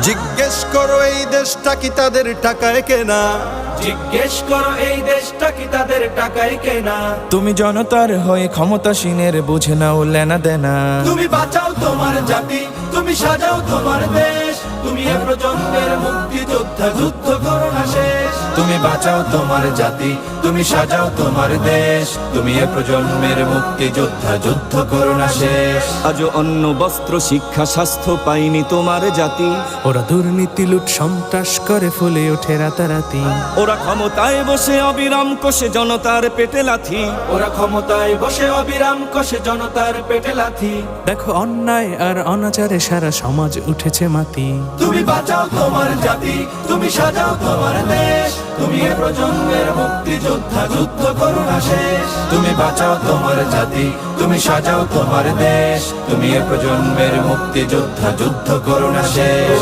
জিজ্ঞেস করো এই দেশটা কি তাদের টাকায় কেনা, জিজ্ঞেস করো এই দেশটা কি তাদের টাকায় কেনা। তুমি জনতার হয়ে ক্ষমতাসীনের বুঝে নাও লেনা দেনা। তুমি বাঁচাও তোমার জাতি, তুমি সাজাও তোমার দেশ, তুমি এ প্রজন্মের মুক্তিযোদ্ধা, যুদ্ধ করো না শেষ। তুমি বাঁচাও তোমার জাতি, তুমি সাজাও তোমার দেশ, তুমি এ প্রজন্মের মুক্তিযোদ্ধা, যুদ্ধ করো না শেষ। আজও অন্ন বস্ত্র শিক্ষা স্বাস্থ্য পাইনি তোমার জাতি। ওরা দুর্নীতি লুট সন্ত্রাস করে ফুলে ওঠে রাতারাতি। ওরা ক্ষমতায় বসে অবিরাম কষে জনতার পেটে লাথি। ওরা ক্ষমতায় বসে অবিরাম কষে জনতার পেটে লাথি। দেখো অন্যায় আর অনাচারে সারা সমাজ উঠেছে মাতি। তুমি বাঁচাও তোমার জাতি, তুমি সাজাও তোমার দেশ, তুমি এ প্রজন্মের মুক্তিযোদ্ধা, যুদ্ধ করো না শেষ। তুমি বাঁচাও তোমার জাতি, তুমি সাজাও তোমার দেশ, তুমি এ প্রজন্মের মুক্তিযোদ্ধা, যুদ্ধ করো না শেষ।